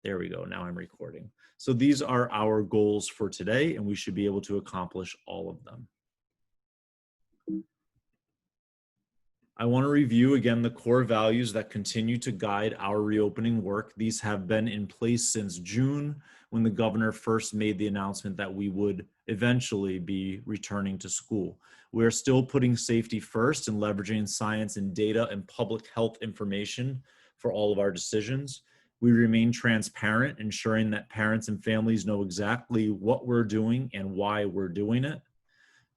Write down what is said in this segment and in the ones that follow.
There we go. Now I'm recording. So these are our goals for today, and we should be able to accomplish all of them. I want to review again the core values that continue to guide our reopening work. These have been in place since June, when the governor first made the announcement that we would eventually be returning to school. We're still putting safety first and leveraging science and data and public health information for all of our decisions. We remain transparent, ensuring that parents and families know exactly what we're doing and why we're doing it.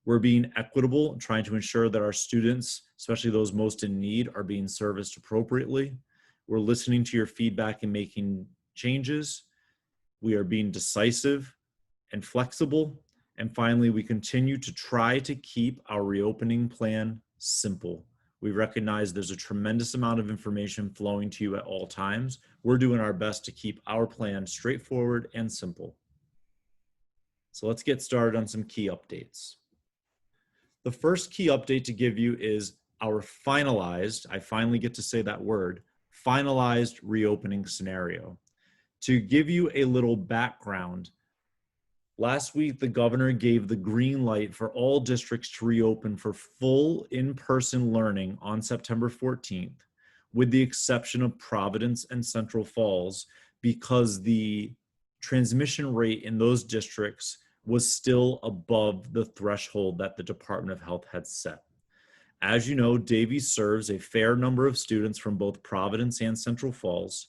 We're being equitable and trying to ensure that our students, especially those most in need, are being serviced appropriately. We're listening to your feedback and making changes. We are being decisive and flexible. And finally, we continue to try to keep our reopening plan simple. We recognize there's a tremendous amount of information flowing to you at all times. We're doing our best to keep our plan straightforward and simple. So let's get started on some key updates. The first key update to give you is our finalized, I finally get to say that word, finalized reopening scenario. To give you a little background, last week the governor gave the green light for all districts to reopen for full in-person learning on September 14th, with the exception of Providence and Central Falls, because the transmission rate in those districts was still above the threshold that the Department of Health had set. As you know, Davies serves a fair number of students from both Providence and Central Falls,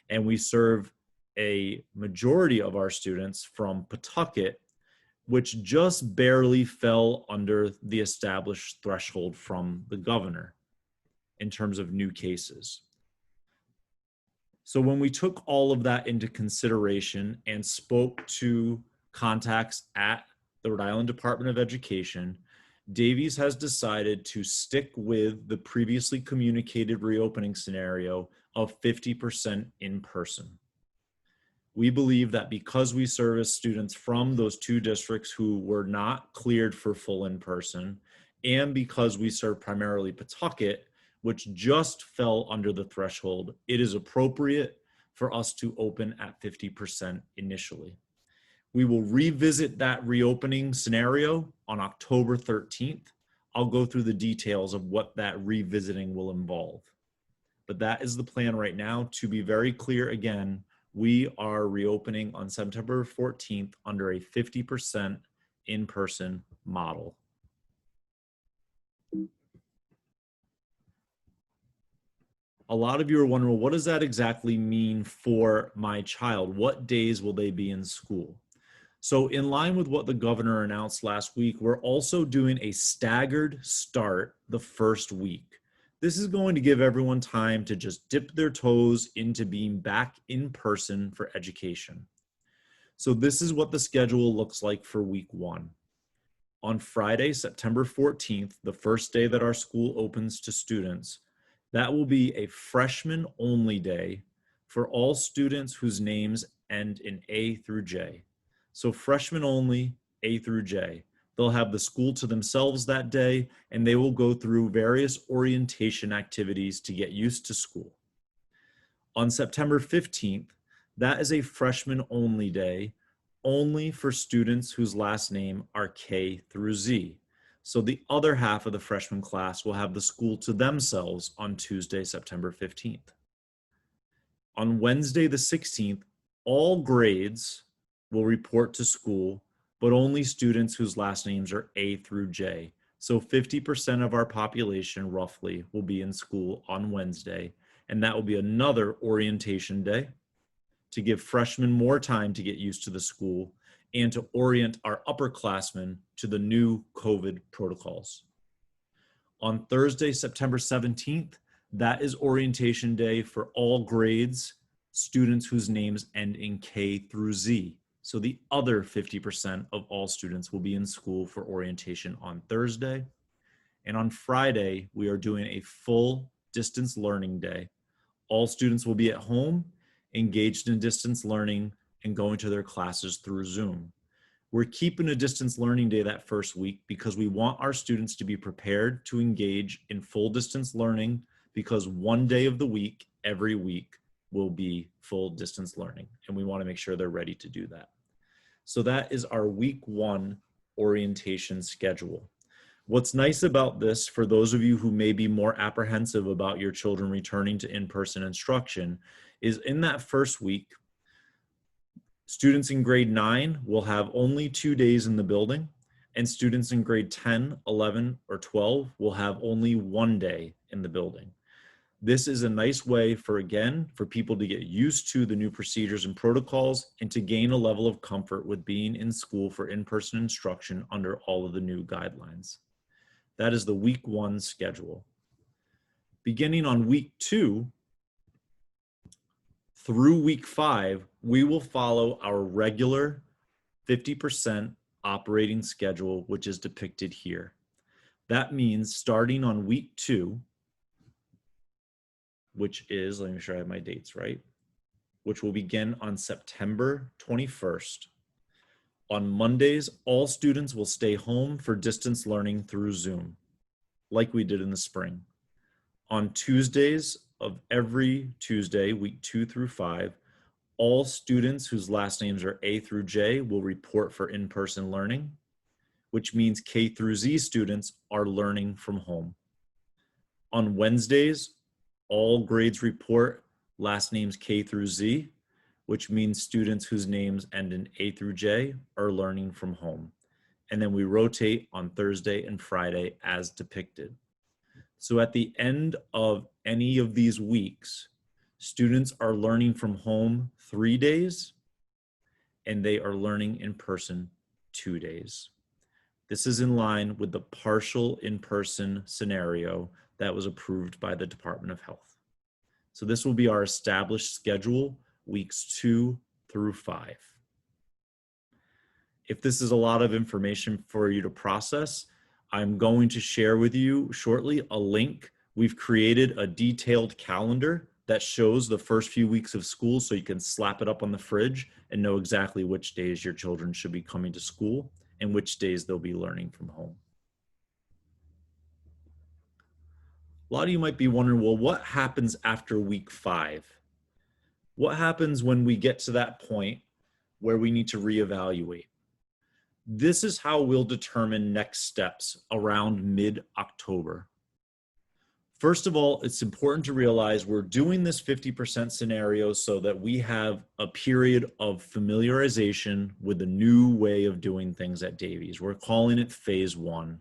and we serve a majority of our students from Pawtucket, which just barely fell under the established threshold from the governor in terms of new cases. So when we took all of that into consideration and spoke to contacts at the Rhode Island Department of Education, Davies has decided to stick with the previously communicated reopening scenario of 50% in person. We believe that because we service students from those two districts who were not cleared for full in person, and because we serve primarily Pawtucket, which just fell under the threshold, it is appropriate for us to open at 50% initially. We will revisit that reopening scenario on October 13th. I'll go through the details of what that revisiting will involve. But that is the plan right now. To be very clear again, we are reopening on September 14th under a 50% in-person model. A lot of you are wondering, well, what does that exactly mean for my child? What days will they be in school? So in line with what the governor announced last week, we're also doing a staggered start the first week. This is going to give everyone time to just dip their toes into being back in person for education. So this is what the schedule looks like for week 1. On Friday, September 14th, the first day that our school opens to students, that will be a freshman only day for all students whose names end in A through J. So freshmen only, A through J. They'll have the school to themselves that day, and they will go through various orientation activities to get used to school. On September 15th, that is a freshman only day, only for students whose last name are K through Z. So the other half of the freshman class will have the school to themselves on Tuesday, September 15th. On Wednesday, the 16th, all grades will report to school, but only students whose last names are A through J. So 50% of our population, roughly, will be in school on Wednesday, and that will be another orientation day to give freshmen more time to get used to the school and to orient our upperclassmen to the new COVID protocols. On Thursday, September 17th, that is orientation day for all grades, students whose names end in K through Z. So the other 50% of all students will be in school for orientation on Thursday. And on Friday, we are doing a full distance learning day. All students will be at home, engaged in distance learning, and going to their classes through Zoom. We're keeping a distance learning day that first week because we want our students to be prepared to engage in full distance learning, because one day of the week, every week, will be full distance learning, and we want to make sure they're ready to do that. So that is our week 1 orientation schedule. What's nice about this, for those of you who may be more apprehensive about your children returning to in-person instruction, is in that first week, students in grade 9 will have only 2 days in the building, and students in grade 10, 11, or 12 will have only 1 day in the building. This is a nice way for people to get used to the new procedures and protocols and to gain a level of comfort with being in school for in-person instruction under all of the new guidelines. That is the week 1 schedule. Beginning on week 2 through week 5, we will follow our regular 50% operating schedule, which is depicted here. That means starting on week 2, which is, let me make sure I have my dates right, which will begin on September 21st. On Mondays, all students will stay home for distance learning through Zoom, like we did in the spring. On Tuesdays of every Tuesday, week 2 through 5, all students whose last names are A through J will report for in-person learning, which means K through Z students are learning from home. On Wednesdays, all grades report last names K through Z, which means students whose names end in A through J are learning from home. And then we rotate on Thursday and Friday as depicted. So at the end of any of these weeks, students are learning from home 3 days, and they are learning in person 2 days. This is in line with the partial in-person scenario that was approved by the Department of Health. So this will be our established schedule, weeks 2 through 5. If this is a lot of information for you to process, I'm going to share with you shortly a link. We've created a detailed calendar that shows the first few weeks of school, so you can slap it up on the fridge and know exactly which days your children should be coming to school and which days they'll be learning from home. A lot of you might be wondering, well, what happens after week 5? What happens when we get to that point where we need to reevaluate? This is how we'll determine next steps around mid-October. First of all, it's important to realize we're doing this 50% scenario so that we have a period of familiarization with the new way of doing things at Davies. We're calling it phase 1.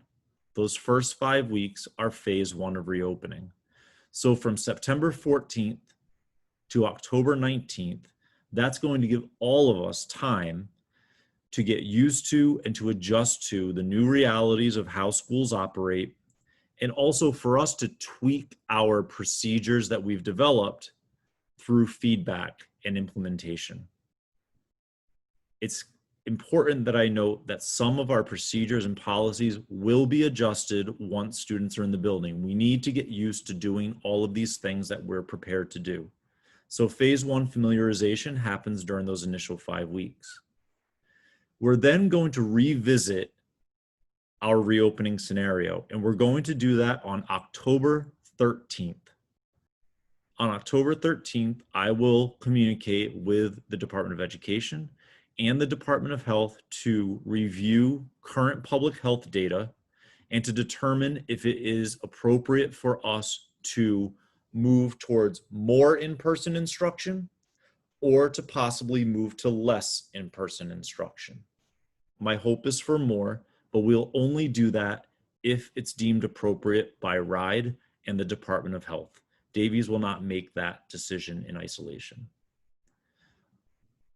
Those first 5 weeks are phase 1 of reopening. So from September 14th to October 19th, that's going to give all of us time to get used to and to adjust to the new realities of how schools operate, and also for us to tweak our procedures that we've developed through feedback and implementation. It's important that I note that some of our procedures and policies will be adjusted once students are in the building. We need to get used to doing all of these things that we're prepared to do. So phase 1 familiarization happens during those initial 5 weeks. We're then going to revisit our reopening scenario, and we're going to do that on October 13th. On October 13th, I will communicate with the Department of Education and the Department of Health to review current public health data and to determine if it is appropriate for us to move towards more in-person instruction or to possibly move to less in-person instruction. My hope is for more, but we'll only do that if it's deemed appropriate by RIDE and the Department of Health. Davies will not make that decision in isolation.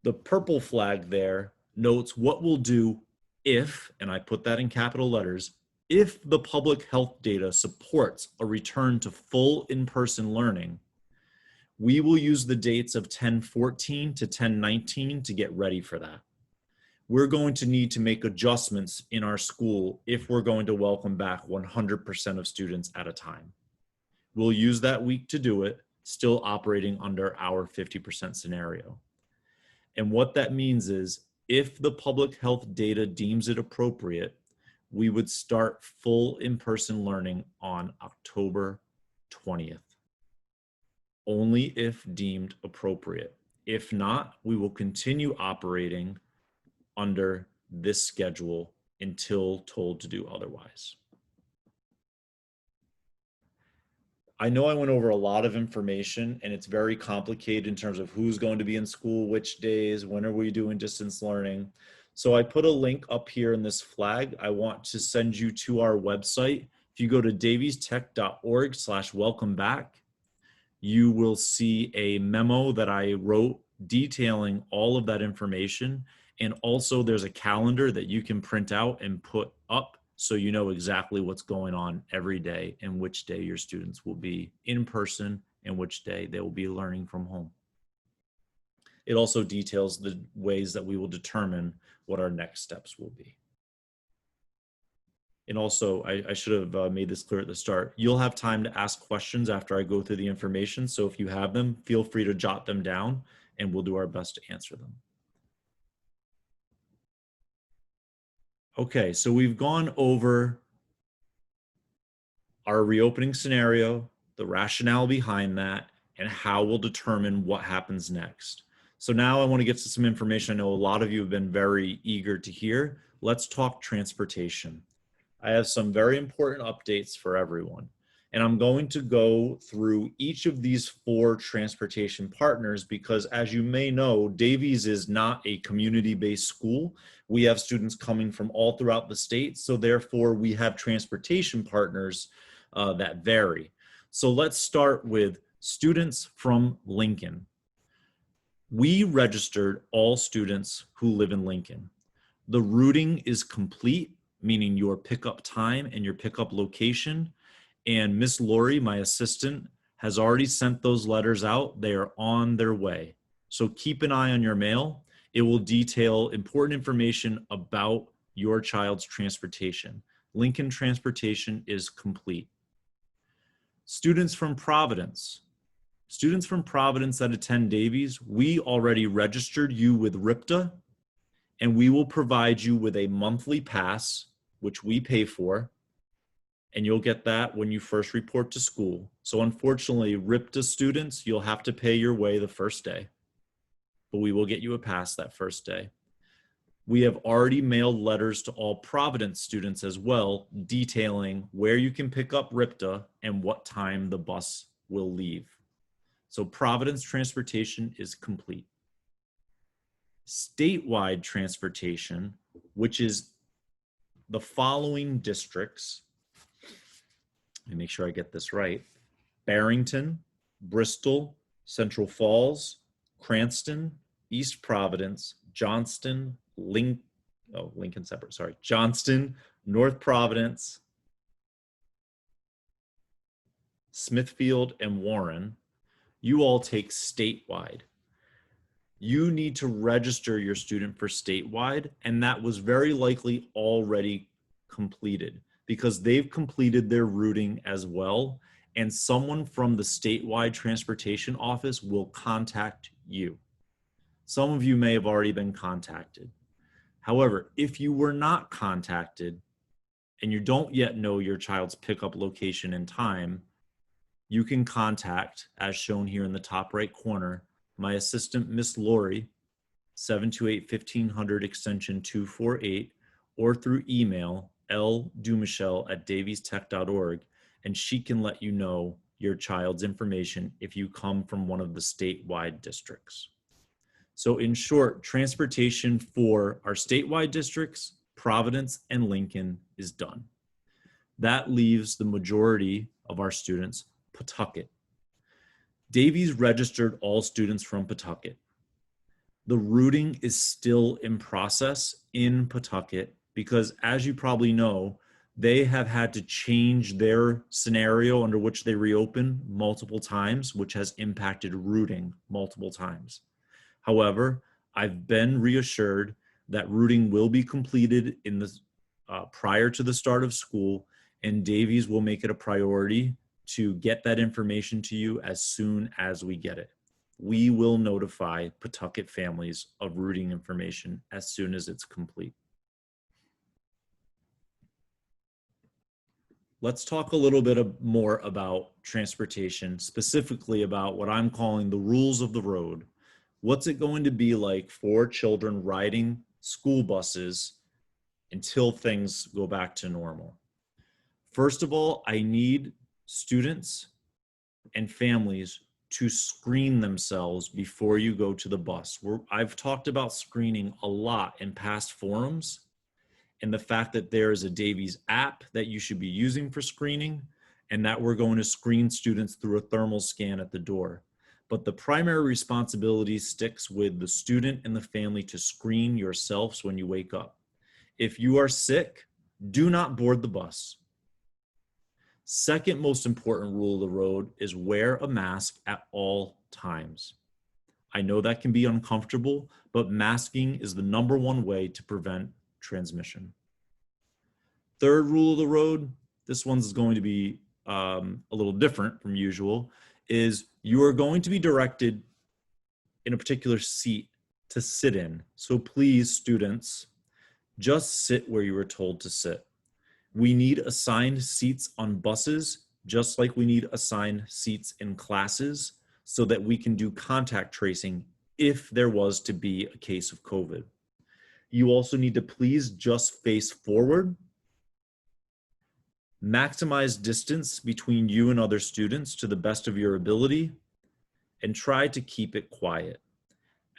The purple flag there notes what we'll do if, and I put that in capital letters, if the public health data supports a return to full in-person learning. We will use the dates of 10/14 to 10/19 to get ready for that. We're going to need to make adjustments in our school if we're going to welcome back 100% of students at a time. We'll use that week to do it, still operating under our 50% scenario. And what that means is if the public health data deems it appropriate, we would start full in-person learning on October 20th. only if deemed appropriate. If not, we will continue operating under this schedule until told to do otherwise. I know I went over a lot of information and it's very complicated in terms of who's going to be in school, which days, when are we doing distance learning. So I put a link up here in this flag. I want to send you to our website. If you go to daviestech.org/welcome back, you will see a memo that I wrote detailing all of that information. And also there's a calendar that you can print out and put up so you know exactly what's going on every day and which day your students will be in person and which day they will be learning from home. It also details the ways that we will determine what our next steps will be. And also, I should have made this clear at the start. You'll have time to ask questions after I go through the information. So if you have them, feel free to jot them down and we'll do our best to answer them. Okay, so we've gone over our reopening scenario, the rationale behind that, and how we'll determine what happens next. So now I want to get to some information I know a lot of you have been very eager to hear. Let's talk transportation. I have some very important updates for everyone. And I'm going to go through each of these 4 transportation partners because, as you may know, Davies is not a community-based school. We have students coming from all throughout the state, so therefore we have transportation partners that vary. So let's start with students from Lincoln. We registered all students who live in Lincoln. The routing is complete, meaning your pickup time and your pickup location. And Miss Lori, my assistant, has already sent those letters out. They are on their way. So keep an eye on your mail. It will detail important information about your child's transportation. Lincoln transportation is complete. Students from Providence. Students from Providence that attend Davies, we already registered you with RIPTA, and we will provide you with a monthly pass, which we pay for. And you'll get that when you first report to school. So unfortunately, RIPTA students, you'll have to pay your way the first day, but we will get you a pass that first day. We have already mailed letters to all Providence students as well, detailing where you can pick up RIPTA and what time the bus will leave. So Providence transportation is complete. Statewide transportation, which is the following districts. Let me make sure I get this right. Barrington, Bristol, Central Falls, Cranston, East Providence, Johnston, Lincoln separate, sorry, Johnston, North Providence, Smithfield, and Warren. You all take statewide. You need to register your student for statewide, and that was very likely already completed because they've completed their routing as well, and someone from the statewide transportation office will contact you. Some of you may have already been contacted. However, if you were not contacted and you don't yet know your child's pickup location and time, you can contact, as shown here in the top right corner, my assistant, Miss Lori, 728-1500 extension 248, or through email, ldumichel@daviestech.org, and she can let you know your child's information if you come from one of the statewide districts. So in short, transportation for our statewide districts, Providence and Lincoln, is done. That leaves the majority of our students, Pawtucket. Davies registered all students from Pawtucket. The routing is still in process in Pawtucket because, as you probably know, they have had to change their scenario under which they reopen multiple times, which has impacted routing multiple times. However, I've been reassured that routing will be completed in the prior to the start of school, and Davies will make it a priority to get that information to you as soon as we get it. We will notify Pawtucket families of routing information as soon as it's complete. Let's talk a little bit more about transportation, specifically about what I'm calling the rules of the road. What's it going to be like for children riding school buses until things go back to normal? First of all, I need students and families to screen themselves before you go to the bus. I've talked about screening a lot in past forums, and the fact that there is a Davies app that you should be using for screening, and that we're going to screen students through a thermal scan at the door. But the primary responsibility sticks with the student and the family to screen yourselves when you wake up. If you are sick, do not board the bus. Second most important rule of the road is wear a mask at all times. I know that can be uncomfortable, but masking is the #1 way to prevent transmission. Third rule of the road, this one's going to be a little different from usual, is you are going to be directed in a particular seat to sit in. So please, students, just sit where you were told to sit. We need assigned seats on buses, just like we need assigned seats in classes, so that we can do contact tracing if there was to be a case of COVID. You also need to please just face forward. Maximize distance between you and other students to the best of your ability, and try to keep it quiet.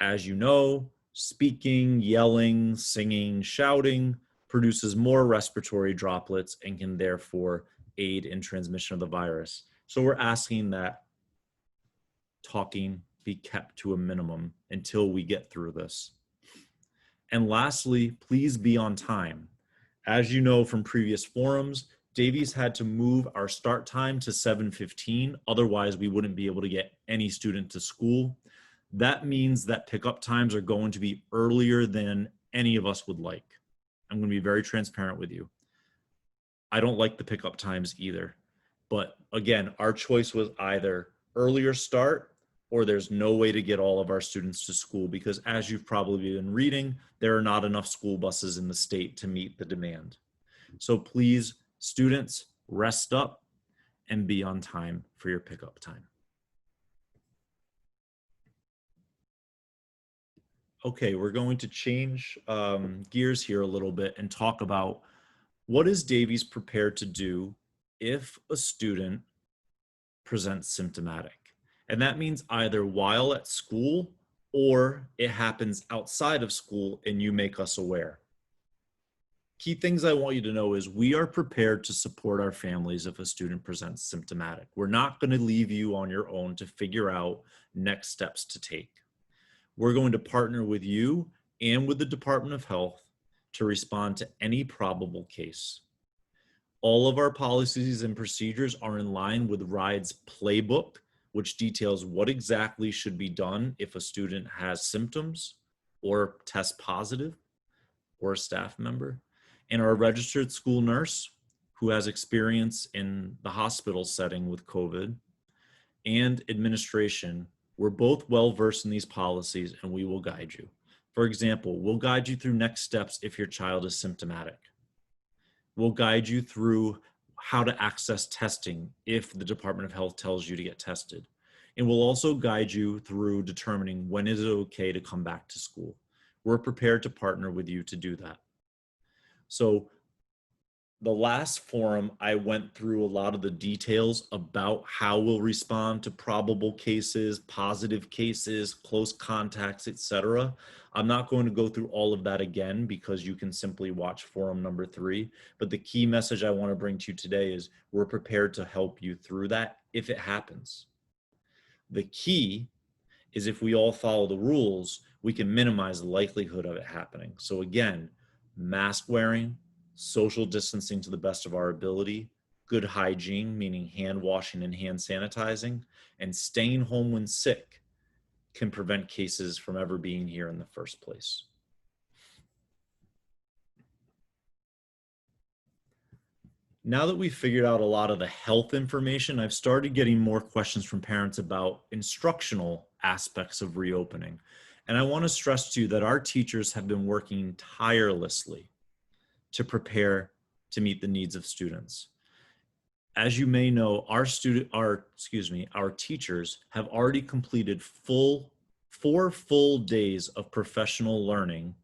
As you know, speaking, yelling, singing, shouting produces more respiratory droplets and can therefore aid in transmission of the virus. So we're asking that talking be kept to a minimum until we get through this. And lastly, please be on time. As you know from previous forums, Davies had to move our start time to 7:15. Otherwise, we wouldn't be able to get any student to school. That means that pickup times are going to be earlier than any of us would like. I'm going to be very transparent with you. I don't like the pickup times either. But again, our choice was either earlier start or there's no way to get all of our students to school, because as you've probably been reading, there are not enough school buses in the state to meet the demand. So please, students, rest up and be on time for your pickup time. Okay, we're going to change gears here a little bit and talk about what is Davies prepared to do if a student presents symptomatic. And that means either while at school or it happens outside of school and you make us aware. Key things I want you to know is we are prepared to support our families if a student presents symptomatic. We're not going to leave you on your own to figure out next steps to take. We're going to partner with you and with the Department of Health to respond to any probable case. All of our policies and procedures are in line with RIDE's playbook, which details what exactly should be done if a student has symptoms or tests positive or a staff member. And our registered school nurse, who has experience in the hospital setting with COVID, and administration, we're both well-versed in these policies and we will guide you. For example, we'll guide you through next steps if your child is symptomatic. We'll guide you through how to access testing if the Department of Health tells you to get tested. And we'll also guide you through determining when is it okay to come back to school. We're prepared to partner with you to do that. So the last forum, I went through a lot of the details about how we'll respond to probable cases, positive cases, close contacts, etc. I'm not going to go through all of that again because you can simply watch forum number 3. But the key message I want to bring to you today is we're prepared to help you through that if it happens. The key is if we all follow the rules, we can minimize the likelihood of it happening. So again, mask wearing, social distancing to the best of our ability, good hygiene, meaning hand washing and hand sanitizing, and staying home when sick can prevent cases from ever being here in the first place. Now that we've figured out a lot of the health information, I've started getting more questions from parents about instructional aspects of reopening. And I want to stress to you that our teachers have been working tirelessly to prepare to meet the needs of students. As you may know, our teachers have already completed 4 full days of professional learning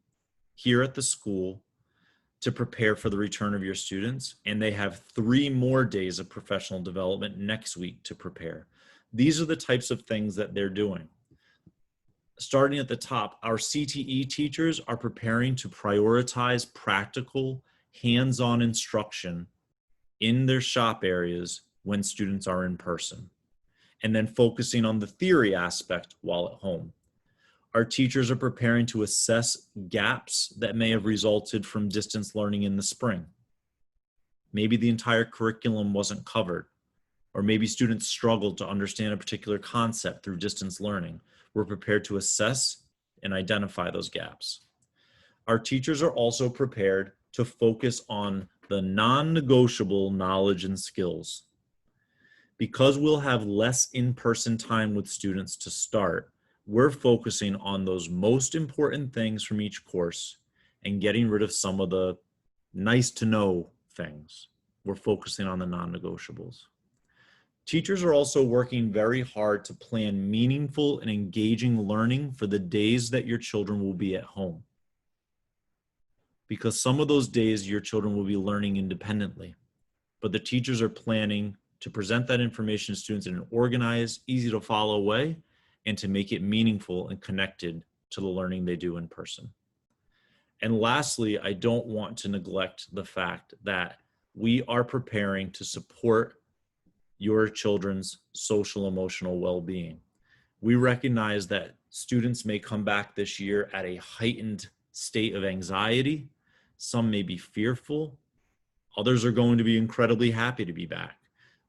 here at the school to prepare for the return of your students, and they have 3 more days of professional development next week to prepare. These are the types of things that they're doing. Starting at the top, our CTE teachers are preparing to prioritize practical, hands-on instruction in their shop areas when students are in person, and then focusing on the theory aspect while at home. Our teachers are preparing to assess gaps that may have resulted from distance learning in the spring. Maybe the entire curriculum wasn't covered, or maybe students struggled to understand a particular concept through distance learning. We're prepared to assess and identify those gaps. Our teachers are also prepared to focus on the non-negotiable knowledge and skills. Because we'll have less in-person time with students to start, we're focusing on those most important things from each course and getting rid of some of the nice to know things. We're focusing on the non-negotiables. Teachers are also working very hard to plan meaningful and engaging learning for the days that your children will be at home. Because some of those days your children will be learning independently, but the teachers are planning to present that information to students in an organized, easy to follow way, and to make it meaningful and connected to the learning they do in person. And lastly, I don't want to neglect the fact that we are preparing to support your children's social emotional well-being. We recognize that students may come back this year at a heightened state of anxiety. Some may be fearful. Others are going to be incredibly happy to be back.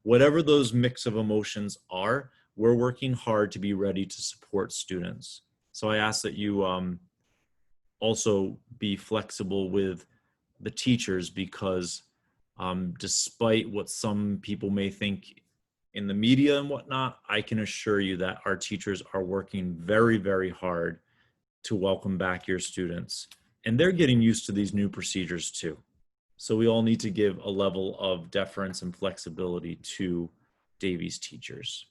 Whatever those mix of emotions are, we're working hard to be ready to support students. So I ask that you also be flexible with the teachers, because despite what some people may think in the media and whatnot, I can assure you that our teachers are working very, very hard to welcome back your students. And they're getting used to these new procedures too. So we all need to give a level of deference and flexibility to Davies teachers.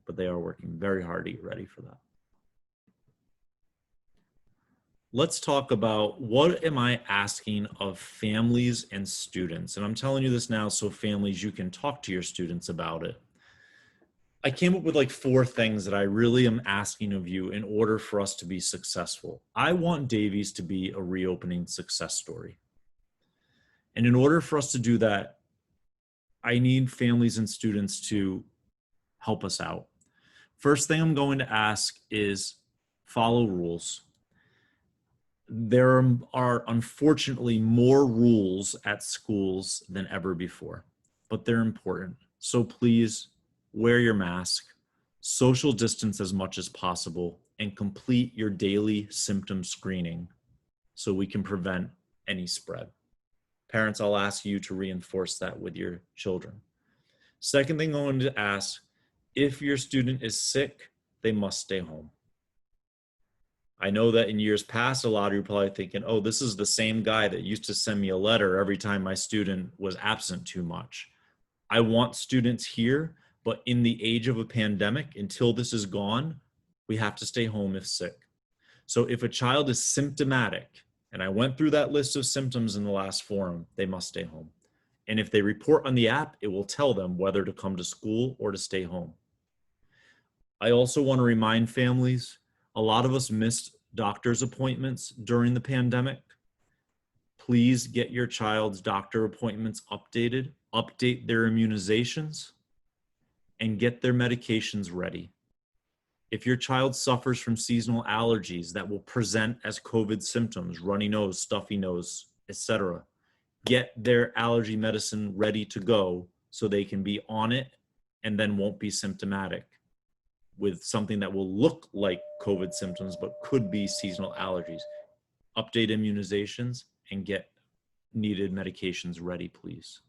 But they are working very hard to get ready for that. Let's talk about what am I asking of families and students? And I'm telling you this now so families, you can talk to your students about it. I came up with like 4 things that I really am asking of you in order for us to be successful. I want Davies to be a reopening success story. And in order for us to do that, I need families and students to help us out. First thing I'm going to ask is follow rules. There are unfortunately more rules at schools than ever before, but they're important. So please wear your mask, social distance as much as possible, and complete your daily symptom screening so we can prevent any spread. Parents, I'll ask you to reinforce that with your children. Second thing I'm going to ask, if your student is sick, they must stay home. I know that in years past, a lot of you are probably thinking, oh, this is the same guy that used to send me a letter every time my student was absent too much. I want students here, but in the age of a pandemic, until this is gone, we have to stay home if sick. So if a child is symptomatic, and I went through that list of symptoms in the last forum, they must stay home. And if they report on the app, it will tell them whether to come to school or to stay home. I also want to remind families, a lot of us missed doctor's appointments during the pandemic. Please get your child's doctor appointments updated, update their immunizations, and get their medications ready. If your child suffers from seasonal allergies that will present as COVID symptoms, runny nose, stuffy nose, etc., get their allergy medicine ready to go so they can be on it and then won't be symptomatic with something that will look like COVID symptoms but could be seasonal allergies. Update immunizations and get needed medications ready, please.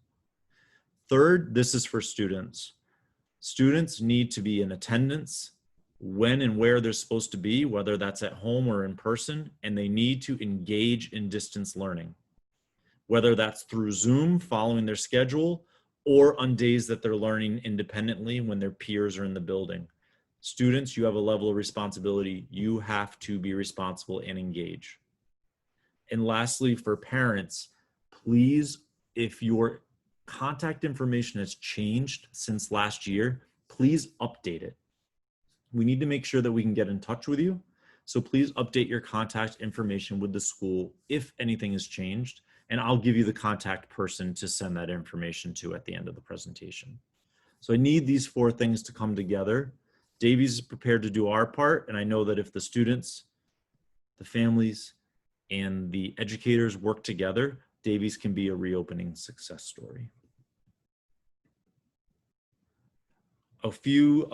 Third, this is for students. Students need to be in attendance when and where they're supposed to be, whether that's at home or in person, and they need to engage in distance learning, whether that's through Zoom following their schedule or on days that they're learning independently when their peers are in the building. Students, you have a level of responsibility. You have to be responsible and engage. And lastly, for parents, please, if your contact information has changed since last year, please update it. We need to make sure that we can get in touch with you. So please update your contact information with the school if anything has changed, and I'll give you the contact person to send that information to at the end of the presentation. So I need these 4 things to come together. Davies is prepared to do our part, and I know that if the students, the families, and the educators work together, Davies can be a reopening success story. A few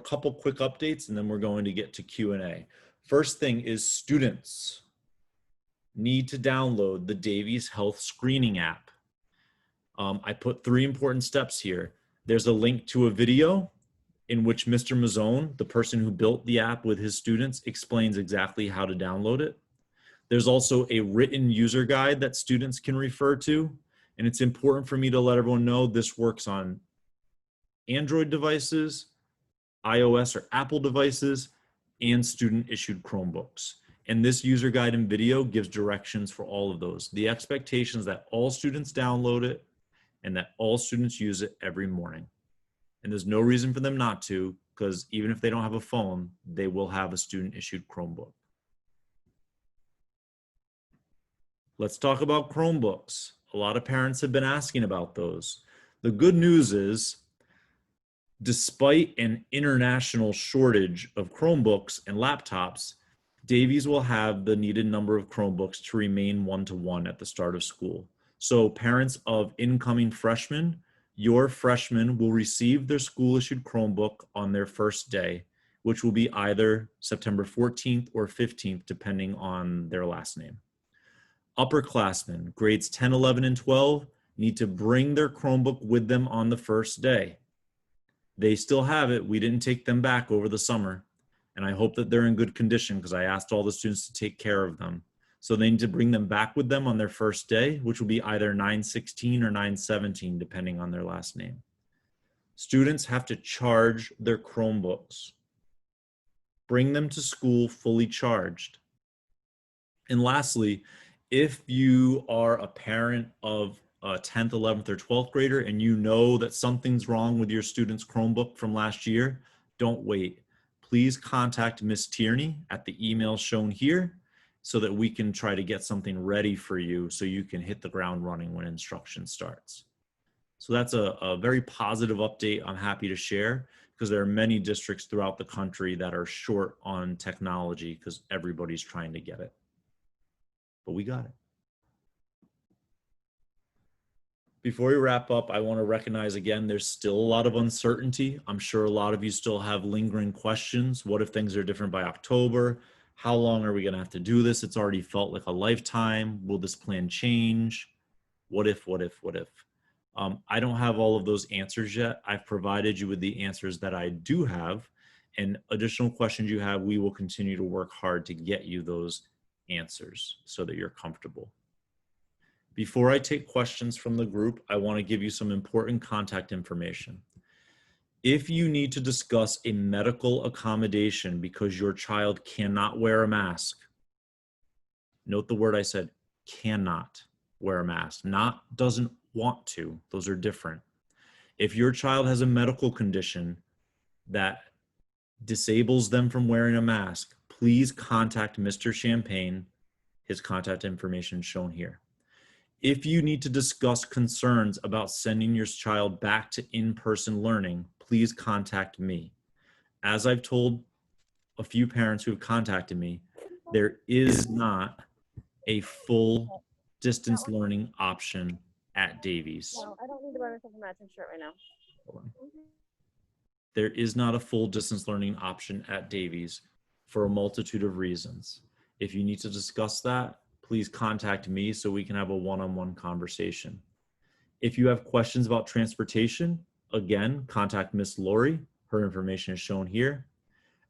couple quick updates, and then we're going to get to Q&A. First thing is students need to download the Davies Health Screening app. I put 3 important steps here. There's a link to a video in which Mr. Mazzone, the person who built the app with his students, explains exactly how to download it. There's also a written user guide that students can refer to, and it's important for me to let everyone know this works on Android devices, iOS or Apple devices, and student-issued Chromebooks. And this user guide and video gives directions for all of those. The expectation is that all students download it and that all students use it every morning. And there's no reason for them not to, because even if they don't have a phone, they will have a student-issued Chromebook. Let's talk about Chromebooks. A lot of parents have been asking about those. The good news is, despite an international shortage of Chromebooks and laptops, Davies will have the needed number of Chromebooks to remain one-to-one at the start of school. So parents of incoming freshmen, your freshmen will receive their school-issued Chromebook on their first day, which will be either September 14th or 15th, depending on their last name. Upperclassmen, grades 10, 11, and 12, need to bring their Chromebook with them on the first day. They still have it. We didn't take them back over the summer. And I hope that they're in good condition because I asked all the students to take care of them. So they need to bring them back with them on their first day, which will be either 9/16 or 9/17, depending on their last name. Students have to charge their Chromebooks. Bring them to school fully charged. And lastly, if you are a parent of a 10th, 11th, or 12th grader and you know that something's wrong with your student's Chromebook from last year, don't wait. Please contact Ms. Tierney at the email shown here so that we can try to get something ready for you so you can hit the ground running when instruction starts. So that's a very positive update I'm happy to share because there are many districts throughout the country that are short on technology because everybody's trying to get it. But we got it. Before we wrap up, I want to recognize again, there's still a lot of uncertainty. I'm sure a lot of you still have lingering questions. What if things are different by October? How long are we going to have to do this? It's already felt like a lifetime. Will this plan change? What if? I don't have all of those answers yet. I've provided you with the answers that I do have, and additional questions you have, we will continue to work hard to get you those answers so that you're comfortable. Before I take questions from the group, I want to give you some important contact information. If you need to discuss a medical accommodation because your child cannot wear a mask, note the word I said, cannot wear a mask, not doesn't want to. Those are different. If your child has a medical condition that disables them from wearing a mask, please contact Mr. Champagne. His contact information is shown here. If you need to discuss concerns about sending your child back to in-person learning, please contact me. As I've told a few parents who have contacted me, there is not a full distance learning option at Davies. No, I don't need to buy myself a matching shirt right now. Hold on. There is not a full distance learning option at Davies for a multitude of reasons. If you need to discuss that, please contact me so we can have a one-on-one conversation. If you have questions about transportation, again, contact Miss Lori. Her information is shown here.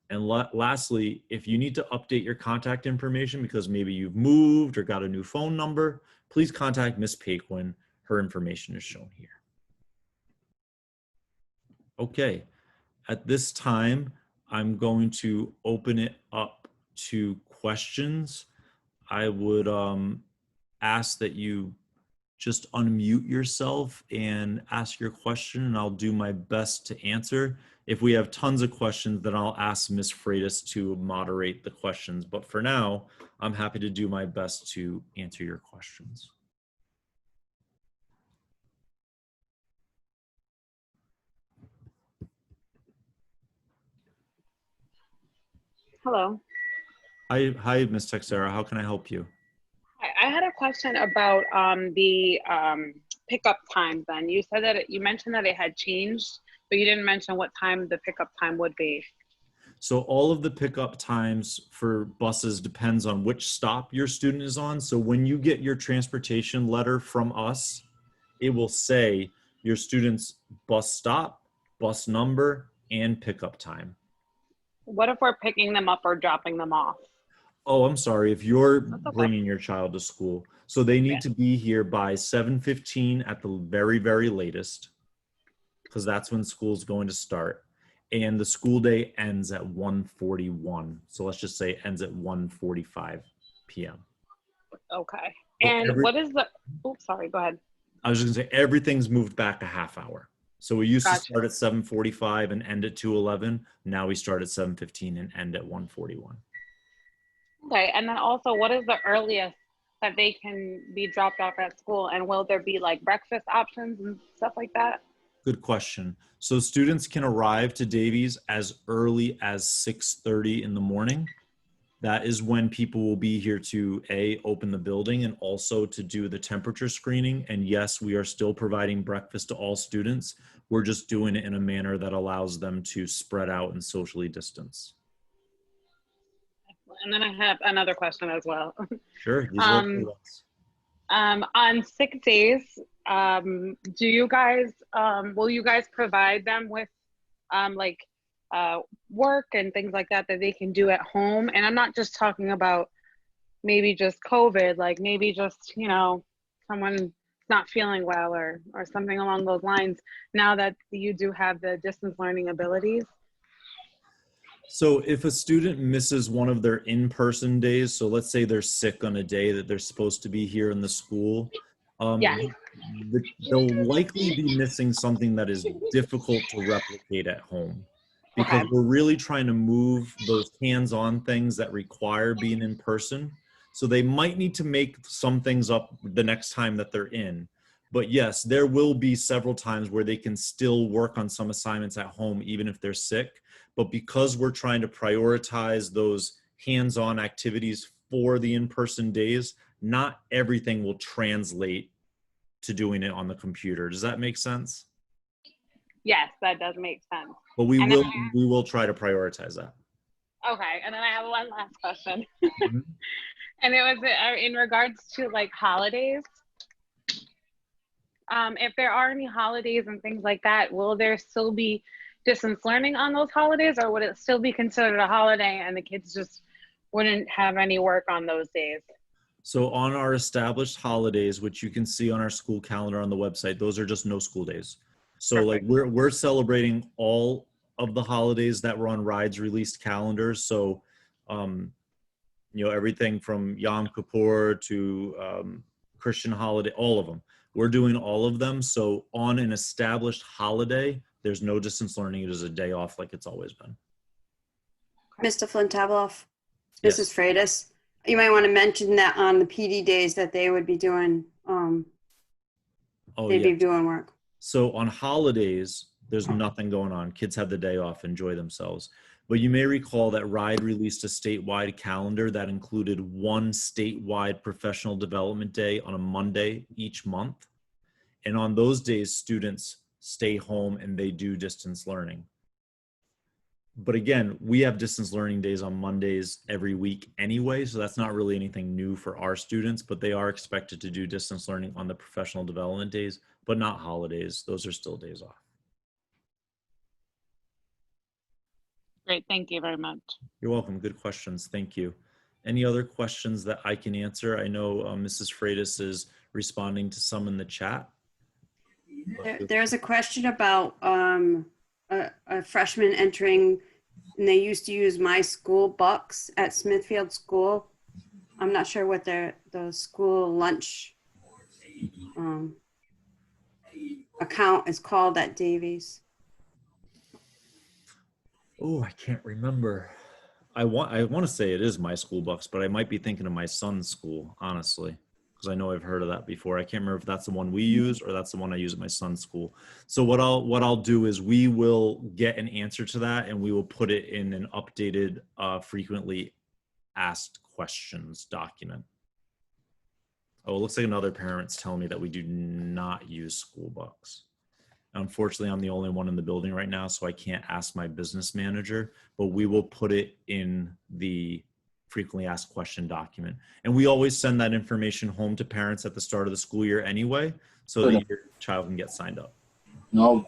And lastly, if you need to update your contact information because maybe you've moved or got a new phone number, please contact Miss Paquin. Her information is shown here. Okay. At this time, I'm going to open it up to questions. I would ask that you just unmute yourself and ask your question, and I'll do my best to answer. If we have tons of questions, then I'll ask Ms. Freitas to moderate the questions. But for now, I'm happy to do my best to answer your questions. Hello. Hi, Ms. Texera. How can I help you? I had a question about the pickup times. Then you said that you mentioned that it had changed, but you didn't mention what time the pickup time would be. So all of the pickup times for buses depends on which stop your student is on. So when you get your transportation letter from us, it will say your student's bus stop, bus number, and pickup time. What if we're picking them up or dropping them off? Oh, I'm sorry. If you're That's okay. bringing your child to school, so they need Yeah. to be here by 7:15 at the very, very latest, because that's when school's going to start. And the school day ends at 1:41. So let's just say it ends at 1:45 p.m. Okay. So And what is the? Oh, sorry. Go ahead. I was just gonna say everything's moved back a half hour. So we used to Gotcha. start at 7:45 and end at 2:11. Now we start at 7:15 and end at 1:41. Okay. And then also, what is the earliest that they can be dropped off at school? And will there be like breakfast options and stuff like that? Good question. So students can arrive to Davies as early as 6:30 in the morning. That is when people will be here to open the building and also to do the temperature screening. And yes, we are still providing breakfast to all students. We're just doing it in a manner that allows them to spread out and socially distance. And then I have another question as well. Sure. These are the ones. On sick days, do you guys, will you guys provide them with like work and things like that that they can do at home? And I'm not just talking about maybe just COVID, like maybe just, you know, someone not feeling well or something along those lines, now that you do have the distance learning abilities. So if a student misses one of their in-person days, so let's say they're sick on a day that they're supposed to be here in the school, Yeah. they'll likely be missing something that is difficult to replicate at home, because Okay. we're really trying to move those hands-on things that require being in person. So they might need to make some things up the next time that they're in. But yes, there will be several times where they can still work on some assignments at home, even if they're sick. But because we're trying to prioritize those hands-on activities for the in-person days, not everything will translate to doing it on the computer. Does that make sense? Yes, that does make sense. But we And then will try to prioritize that. okay, and then I have one last question. Mhm. And it was in regards to like holidays. If there are any holidays and things like that, will there still be distance learning on those holidays, or would it still be considered a holiday and the kids just wouldn't have any work on those days? So on our established holidays, which you can see on our school calendar on the website, those are just no school days. So like Perfect. we're celebrating all of the holidays that were on RIDE's released calendars. So everything from Yom Kippur to Christian holiday, all of them. We're doing all of them. So on an established holiday, there's no distance learning. It is a day off like it's always been. Mr. Flynn-Tabloff, this is Yes. Freitas. You might want to mention that on the PD days that they would be doing, Oh, they'd yeah. be doing work. So on holidays, there's nothing going on. Kids have the day off, enjoy themselves. But you may recall that RIDE released a statewide calendar that included one statewide professional development day on a Monday each month. And on those days, students stay home and they do distance learning. But again, we have distance learning days on Mondays every week anyway, so that's not really anything new for our students, but they are expected to do distance learning on the professional development days, but not holidays. Those are still days off. Great, thank you very much. You're welcome. Good questions. Thank you. Any other questions that I can answer? I know Mrs. Freitas is responding to some in the chat. There's a question about a freshman entering, and they used to use My School Bucks at Smithfield School. I'm not sure what the school lunch account is called at Davies. Oh, I can't remember. I want to say it is My School Bucks, but I might be thinking of my son's school, honestly, because I know I've heard of that before. I can't remember if that's the one we use or that's the one I use at my son's school. So what I'll do is we will get an answer to that and we will put it in an updated frequently asked questions document. Oh, it looks like another parent's telling me that we do not use school bucks. Unfortunately, I'm the only one in the building right now, so I can't ask my business manager, but we will put it in the frequently asked question document. And we always send that information home to parents at the start of the school year anyway, so that your child can get signed up. I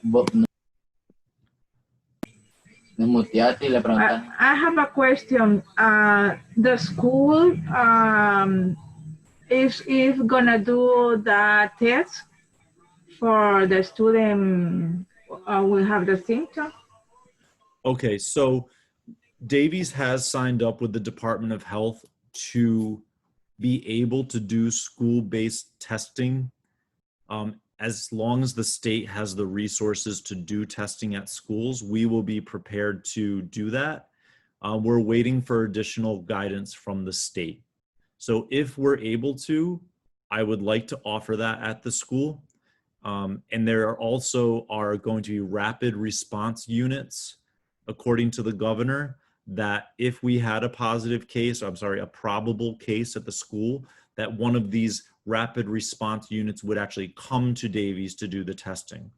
have a question. The school is gonna do the test for the student will have the symptom. Okay, so Davies has signed up with the Department of Health to be able to do school-based testing as long as the state has the resources to do testing at schools. We will be prepared to do that. We're waiting for additional guidance from the state. So if we're able to, I would like to offer that at the school. And there are going to be rapid response units, according to the governor, that if we had a a probable case at the school, that one of these rapid response units would actually come to Davies to do the testing.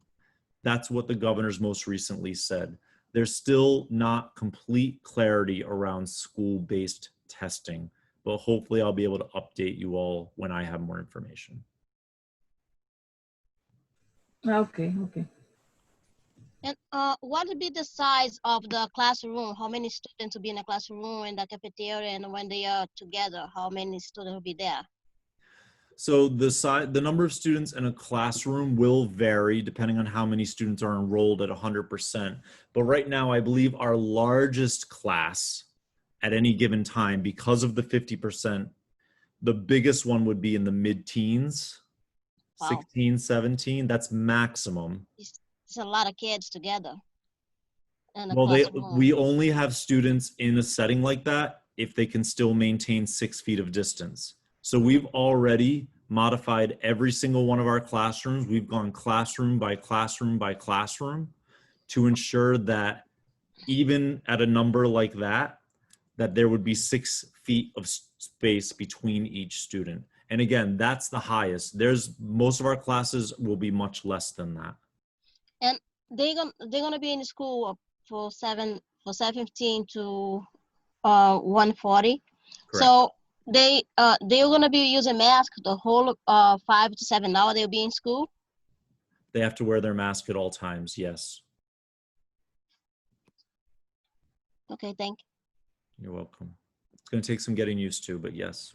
That's what the governor's most recently said. There's still not complete clarity around school-based testing, but hopefully I'll be able to update you all when I have more information. Okay. And what would be the size of the classroom? How many students will be in a classroom, in the cafeteria, and when they are together, how many students will be there? So the number of students in a classroom will vary depending on how many students are enrolled at 100%. But right now, I believe our largest class at any given time, because of the 50%, the biggest one would be in the mid-teens, Wow. 16, 17. That's maximum. It's a lot of kids together. Well, we only have students in a setting like that if they can still maintain 6 feet of distance. So we've already modified every single one of our classrooms. We've gone classroom by classroom by classroom to ensure that even at a number like that there would be 6 feet of space between each student. And again, that's the highest. Most of our classes will be much less than that. And they're gonna be in school for 7:15 to 1:40. Correct. So they're gonna be using masks the whole 5 to 7 hours they'll be in school. They have to wear their mask at all times, yes. Okay, thank you. You're welcome. It's going to take some getting used to, but yes.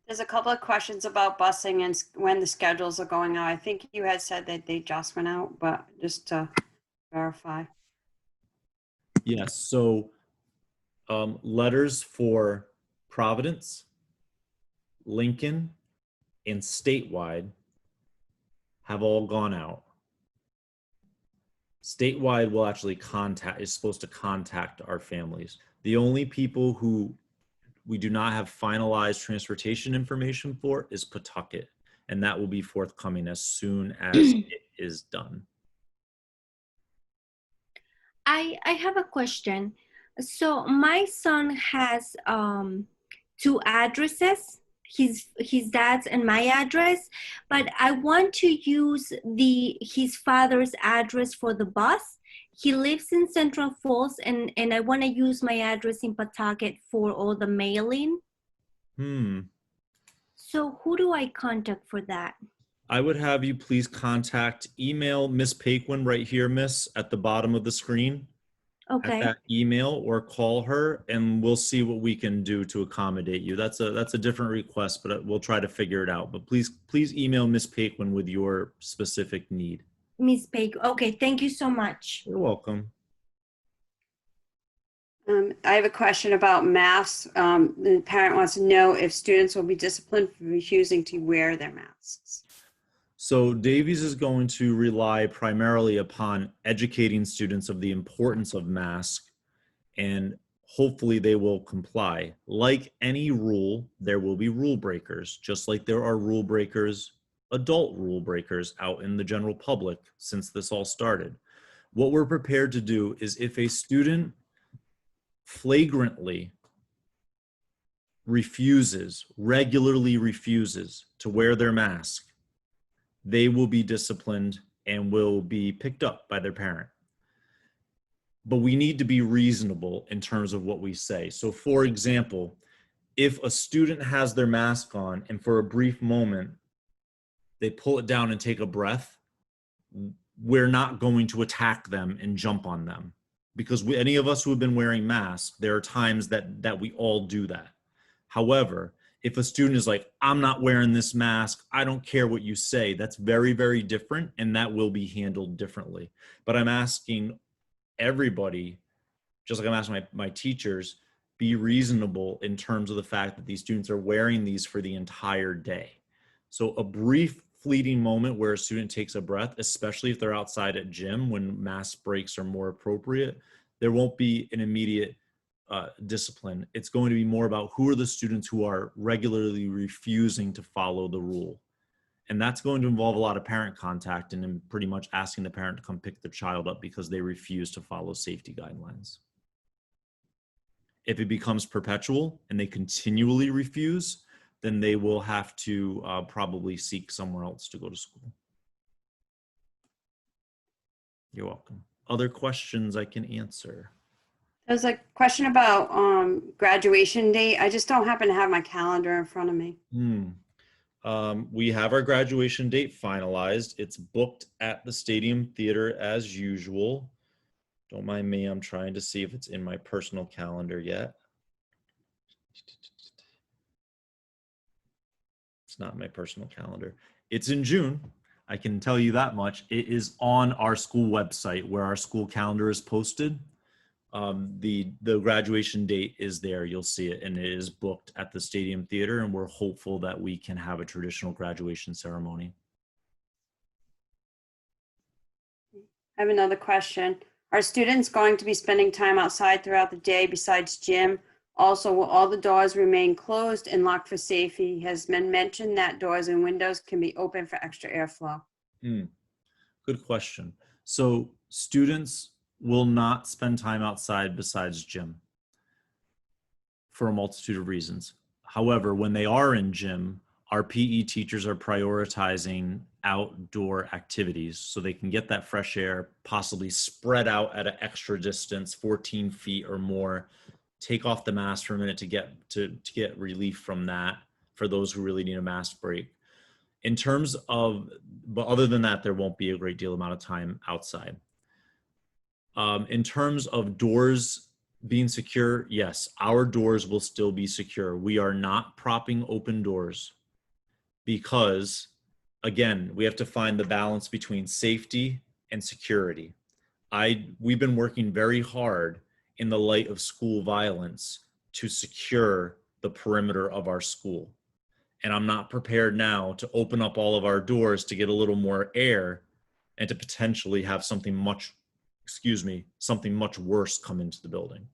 There's a couple of questions about busing and when the schedules are going out. I think you had said that they just went out, but just to verify. Yes, so letters for Providence, Lincoln, and statewide have all gone out. Statewide will actually is supposed to contact our families. The only people who we do not have finalized transportation information for is Pawtucket, and that will be forthcoming as soon as it is done. I have a question. So my son has 2 addresses, his dad's and my address, but I want to use his father's address for the bus. He lives in Central Falls, and I want to use my address in Pawtucket for all the mailing. So who do I contact for that? I would have you please email Miss Paquin right here, Miss, at the bottom of the screen. Okay. At that email, or call her, and we'll see what we can do to accommodate you. That's a different request, but we'll try to figure it out. But please email Miss Paquin with your specific need. Miss Baker. Okay, thank you so much. You're welcome. I have a question about masks. The parent wants to know if students will be disciplined for refusing to wear their masks. So Davies is going to rely primarily upon educating students of the importance of masks, and hopefully they will comply. Like any rule, there will be rule breakers, just like there are rule breakers, adult rule breakers out in the general public since this all started. What we're prepared to do is if a student flagrantly regularly refuses to wear their mask, they will be disciplined and will be picked up by their parent. But we need to be reasonable in terms of what we say. So for example, if a student has their mask on and for a brief moment, they pull it down and take a breath, we're not going to attack them and jump on them. Because any of us who have been wearing masks, there are times that we all do that. However, if a student is like, I'm not wearing this mask, I don't care what you say, that's very, very different, and that will be handled differently. But I'm asking everybody, just like I'm asking my teachers, be reasonable in terms of the fact that these students are wearing these for the entire day. So a brief fleeting moment where a student takes a breath, especially if they're outside at gym when mask breaks are more appropriate, there won't be an immediate discipline. It's going to be more about who are the students who are regularly refusing to follow the rule. And that's going to involve a lot of parent contact and then pretty much asking the parent to come pick their child up because they refuse to follow safety guidelines. If it becomes perpetual and they continually refuse, then they will have to probably seek somewhere else to go to school. You're welcome. Other questions I can answer? There's a question about graduation date. I just don't happen to have my calendar in front of me. We have our graduation date finalized. It's booked at the Stadium Theater as usual. Don't mind me, I'm trying to see if it's in my personal calendar yet. It's not in my personal calendar. It's in June. I can tell you that much. It is on our school website where our school calendar is posted. The graduation date is there. You'll see it, and it is booked at the Stadium Theater, and we're hopeful that we can have a traditional graduation ceremony. I have another question. Are students going to be spending time outside throughout the day besides gym? Also, will all the doors remain closed and locked for safety? Has been mentioned that doors and windows can be open for extra airflow. Good question. So students will not spend time outside besides gym for a multitude of reasons. However, when they are in gym, our PE teachers are prioritizing outdoor activities so they can get that fresh air, possibly spread out at an extra distance, 14 feet or more, take off the mask for a minute to get relief from that for those who really need a mask break. In terms of, but other than that, there won't be a great deal amount of time outside. In terms of doors being secure, yes, our doors will still be secure. We are not propping open doors because, again, we have to find the balance between safety and security. We've been working very hard in the light of school violence to secure the perimeter of our school. And I'm not prepared now to open up all of our doors to get a little more air and to potentially have something much worse come into the building.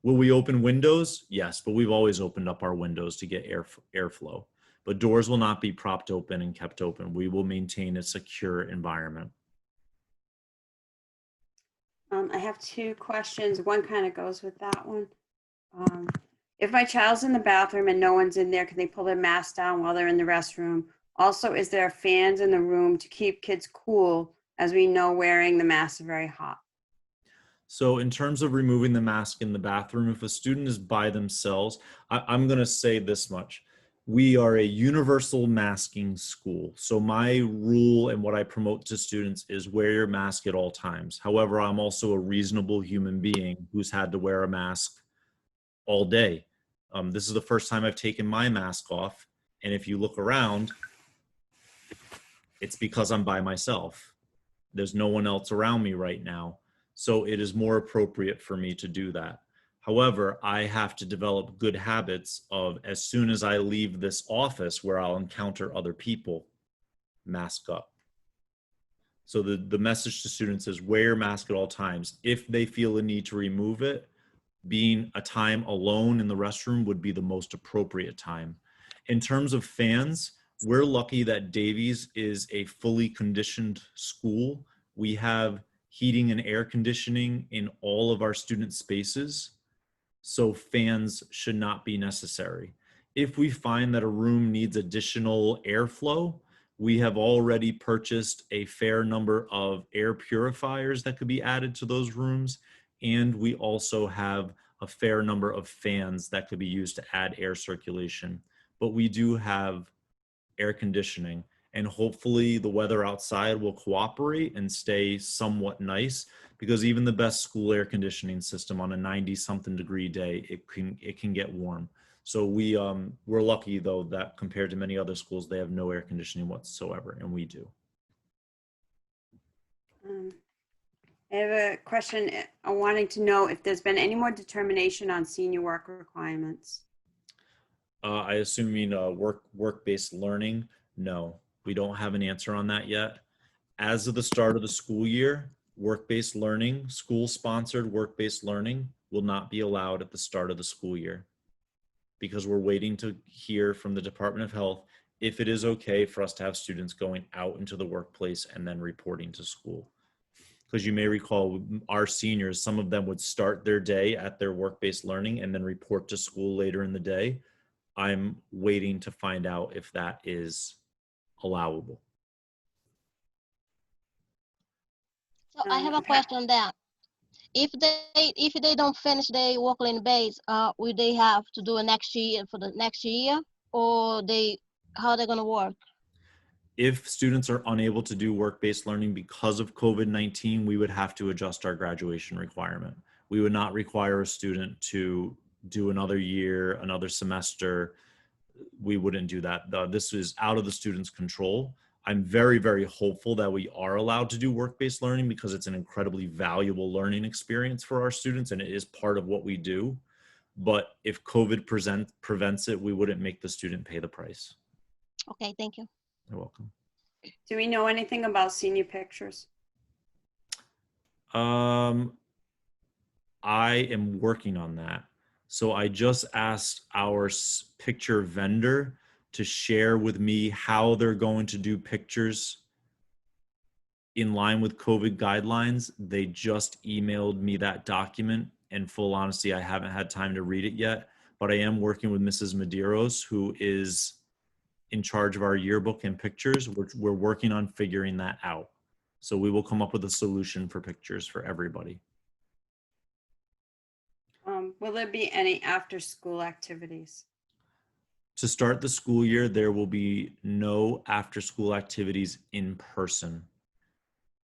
Will we open windows? Yes, but we've always opened up our windows to get airflow. But doors will not be propped open and kept open. We will maintain a secure environment. I have two questions. One kind of goes with that one. If my child's in the bathroom and no one's in there, can they pull their mask down while they're in the restroom? Also, is there fans in the room to keep kids cool, as we know wearing the mask is very hot? So in terms of removing the mask in the bathroom, if a student is by themselves, I'm going to say this much. We are a universal masking school. So my rule and what I promote to students is wear your mask at all times. However, I'm also a reasonable human being who's had to wear a mask all day. This is the first time I've taken my mask off. And if you look around, it's because I'm by myself. There's no one else around me right now. So it is more appropriate for me to do that. However, I have to develop good habits of, as soon as I leave this office where I'll encounter other people, mask up. So the message to students is wear your mask at all times. If they feel a need to remove it, being a time alone in the restroom would be the most appropriate time. In terms of fans, we're lucky that Davies is a fully conditioned school. We have heating and air conditioning in all of our student spaces, so fans should not be necessary. If we find that a room needs additional airflow, we have already purchased a fair number of air purifiers that could be added to those rooms, and we also have a fair number of fans that could be used to add air circulation. But we do have air conditioning, and hopefully the weather outside will cooperate and stay somewhat nice, because even the best school air conditioning system on a 90-something degree day, it can get warm. So we're lucky though that compared to many other schools, they have no air conditioning whatsoever, and we do. I have a question. I'm wanting to know if there's been any more determination on senior work requirements. I assume you mean work-based learning. No, we don't have an answer on that yet. As of the start of the school year, work-based learning, school-sponsored work-based learning will not be allowed at the start of the school year, because we're waiting to hear from the Department of Health if it is okay for us to have students going out into the workplace and then reporting to school. Because you may recall our seniors, some of them would start their day at their work-based learning and then report to school later in the day. I'm waiting to find out if that is allowable. So I have a question on that. If they don't finish their work-learning base, will they have to do it next year for the next year, or how they're gonna work? If students are unable to do work-based learning because of COVID-19, we would have to adjust our graduation requirement. We would not require a student to do another year, another semester. We wouldn't do that. This is out of the student's control. I'm very, very hopeful that we are allowed to do work-based learning, because it's an incredibly valuable learning experience for our students, and it is part of what we do. But if COVID prevents it, we wouldn't make the student pay the price. Okay, thank you. You're welcome. Do we know anything about senior pictures? I am working on that. So I just asked our picture vendor to share with me how they're going to do pictures in line with COVID guidelines. They just emailed me that document. In full honesty, I haven't had time to read it yet, but I am working with Mrs. Medeiros, who is in charge of our yearbook and pictures. We're working on figuring that out. So we will come up with a solution for pictures for everybody. Will there be any after-school activities? To start the school year, there will be no after-school activities in person.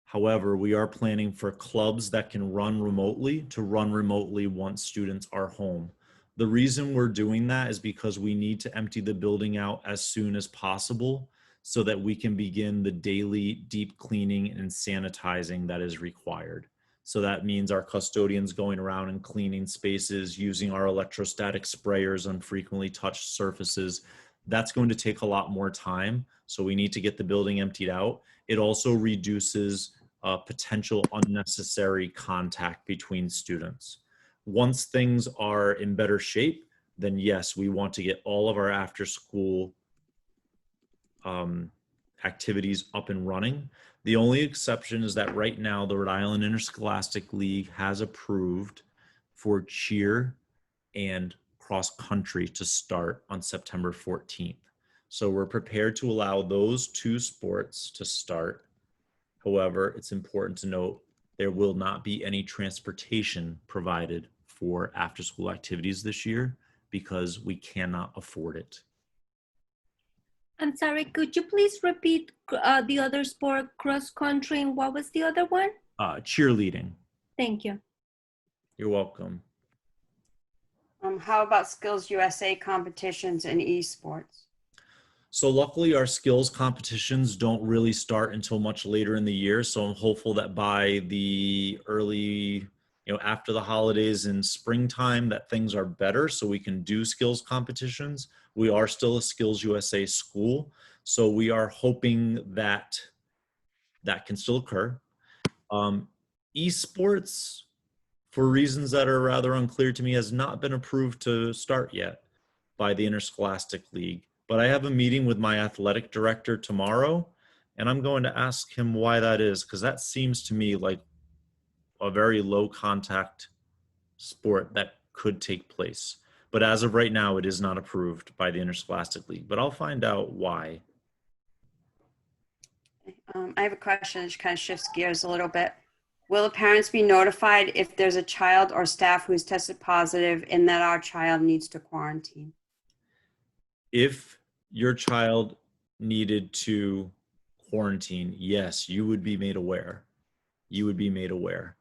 However, we are planning for clubs that can run remotely to run remotely once students are home. The reason we're doing that is because we need to empty the building out as soon as possible so that we can begin the daily deep cleaning and sanitizing that is required. So that means our custodians going around and cleaning spaces, using our electrostatic sprayers on frequently touched surfaces. That's going to take a lot more time. So we need to get the building emptied out. It also reduces potential unnecessary contact between students. Once things are in better shape, then yes, we want to get all of our after school activities up and running. The only exception is that right now the Rhode Island Interscholastic League has approved for cheer and cross country to start on September 14th. So we're prepared to allow those two sports to start. However, it's important to note there will not be any transportation provided for after school activities this year because we cannot afford it. I'm sorry, could you please repeat the other sport, cross country, and what was the other one? Cheerleading. Thank you. You're welcome. How about Skills USA competitions and esports? So luckily our skills competitions don't really start until much later in the year. So I'm hopeful that by the early, after the holidays in springtime, that things are better so we can do skills competitions. We are still a Skills USA school. So we are hoping that that can still occur. Esports, for reasons that are rather unclear to me, has not been approved to start yet by the Interscholastic League. But I have a meeting with my athletic director tomorrow, and I'm going to ask him why that is, because that seems to me like a very low contact sport that could take place. But as of right now, it is not approved by the Interscholastic League, but I'll find out why. I have a question that kind of shifts gears a little bit. Will the parents be notified if there's a child or staff who's tested positive and that our child needs to quarantine? If your child needed to quarantine, yes, you would be made aware. You would be made aware.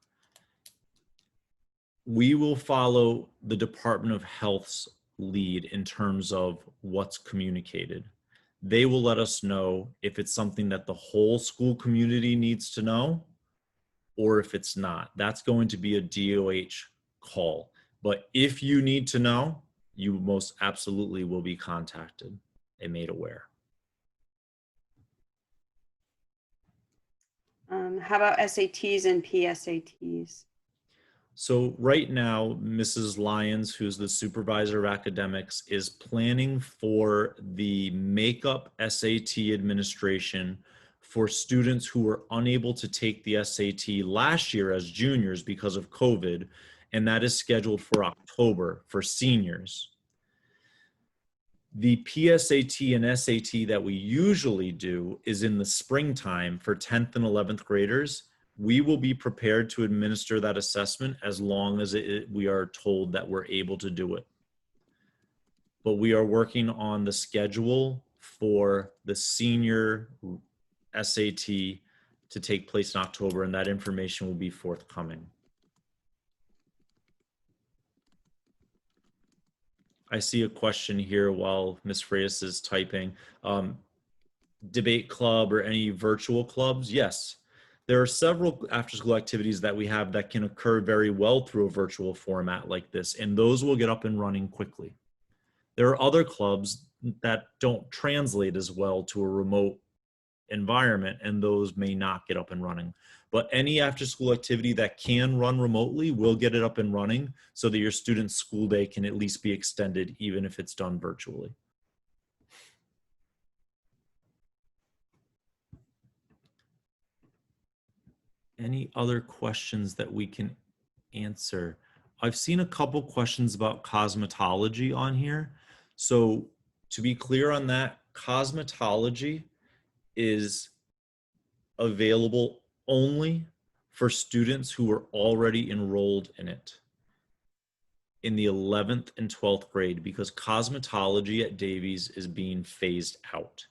We will follow the Department of Health's lead in terms of what's communicated. They will let us know if it's something that the whole school community needs to know or if it's not. That's going to be a DOH call. But if you need to know, you most absolutely will be contacted and made aware. How about SATs and PSATs? So right now, Mrs. Lyons, who's the supervisor of academics, is planning for the makeup SAT administration for students who were unable to take the SAT last year as juniors because of COVID, and that is scheduled for October for seniors. The PSAT and SAT that we usually do is in the springtime for 10th and 11th graders. We will be prepared to administer that assessment as long as we are told that we're able to do it. But we are working on the schedule for the senior SAT to take place in October, and that information will be forthcoming. I see a question here while Ms. Freitas is typing. Debate club or any virtual clubs? Yes. There are several after-school activities that we have that can occur very well through a virtual format like this, and those will get up and running quickly. There are other clubs that don't translate as well to a remote environment, and those may not get up and running. But any after-school activity that can run remotely will get it up and running so that your student's school day can at least be extended, even if it's done virtually. Any other questions that we can answer? I've seen a couple questions about cosmetology on here. So to be clear on that, cosmetology is available only for students who are already enrolled in it in the 11th and 12th grade, because cosmetology at Davies is being phased out.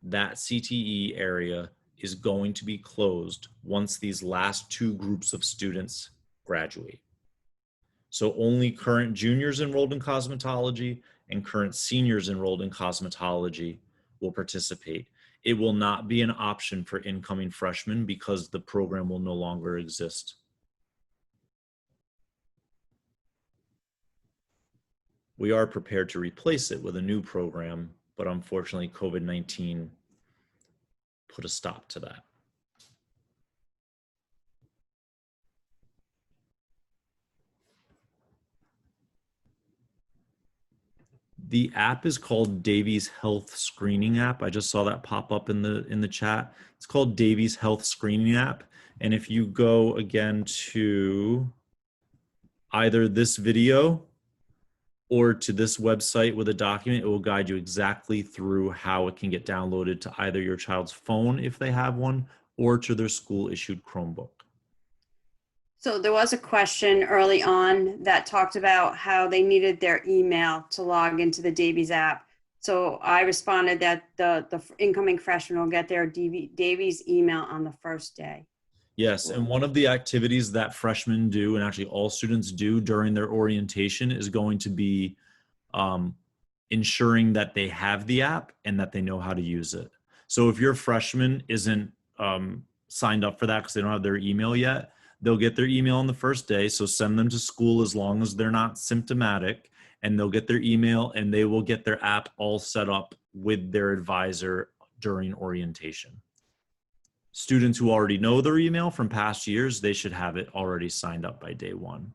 That CTE area is going to be closed once these last two groups of students graduate. So only current juniors enrolled in cosmetology and current seniors enrolled in cosmetology will participate. It will not be an option for incoming freshmen because the program will no longer exist. We are prepared to replace it with a new program, but unfortunately COVID-19 put a stop to that. The app is called Davies Health Screening App. I just saw that pop up in the chat. It's called Davies Health Screening App. And if you go again to either this video or to this website with a document, it will guide you exactly through how it can get downloaded to either your child's phone if they have one, or to their school issued Chromebook. So there was a question early on that talked about how they needed their email to log into the Davies app. So I responded that the incoming freshmen will get their Davies email on the first day. Yes, and one of the activities that freshmen do, and actually all students do during their orientation, is going to be ensuring that they have the app and that they know how to use it. So if your freshman isn't signed up for that because they don't have their email yet, they'll get their email on the first day. So send them to school as long as they're not symptomatic, and they'll get their email and they will get their app all set up with their advisor during orientation. Students who already know their email from past years, they should have it already signed up by day one.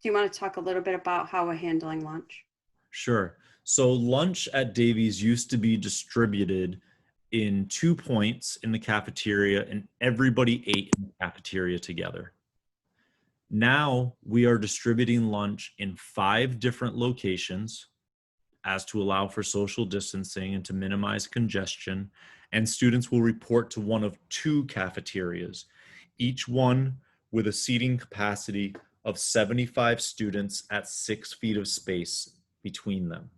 Do you want to talk a little bit about how we're handling lunch? Sure. So lunch at Davies used to be distributed in 2 points in the cafeteria, and everybody ate in the cafeteria together. Now we are distributing lunch in 5 different locations as to allow for social distancing and to minimize congestion. And students will report to one of 2 cafeterias, each one with a seating capacity of 75 students at 6 feet of space between them.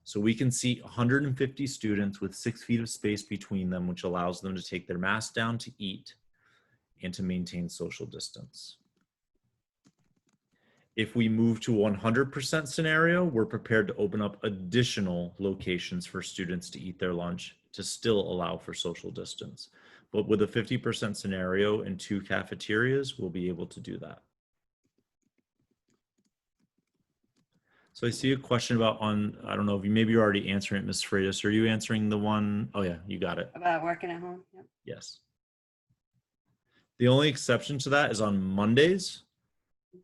So we can seat 150 students with 6 feet of space between them, which allows them to take their mask down to eat and to maintain social distance. If we move to 100% scenario, we're prepared to open up additional locations for students to eat their lunch to still allow for social distance. But with a 50% scenario and 2 cafeterias, we'll be able to do that. So I see a question about I don't know if maybe you're already answering it, Ms. Freitas. Are you answering the one? Oh yeah, you got it. About working at home? Yep. Yes. The only exception to that is on Mondays,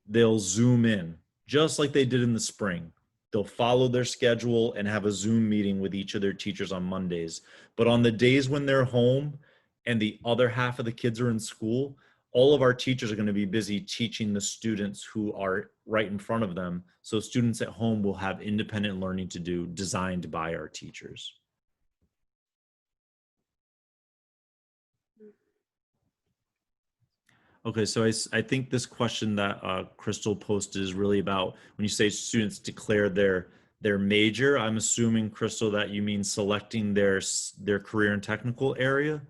they'll Zoom in, just like they did in the spring. They'll follow their schedule and have a Zoom meeting with each of their teachers on Mondays. But on the days when they're home and the other half of the kids are in school, all of our teachers are going to be busy teaching the students who are right in front of them. So students at home will have independent learning to do, designed by our teachers. Okay, so I think this question that Crystal posted is really about when you say students declare their major. I'm assuming, Crystal, that you mean selecting their career and technical area.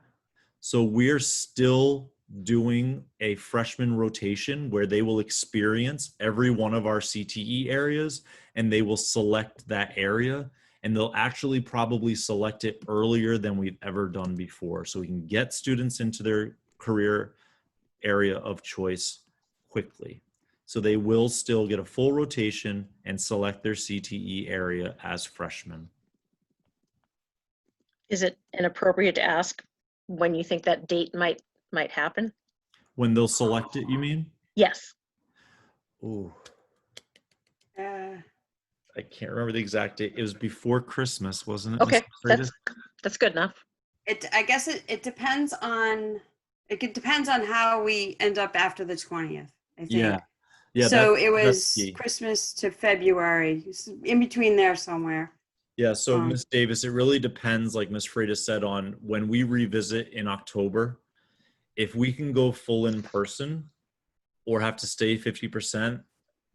So we're still doing a freshman rotation where they will experience every one of our CTE areas and they will select that area, and they'll actually probably select it earlier than we've ever done before. So we can get students into their career area of choice quickly. So they will still get a full rotation and select their CTE area as freshmen. Is it inappropriate to ask when you think that date might happen? When they'll select it, you mean? Yes. Ooh, I can't remember the exact date. It was before Christmas, wasn't it? Okay, Ms. Freitas? that's good enough. I guess it depends on, depends on how we end up after the 20th, I think. Yeah. So that's it was key. Christmas to February, in between there somewhere. Yeah, so Ms. Davis, it really depends, like Ms. Freitas said, on when we revisit in October. If we can go full in person or have to stay 50%,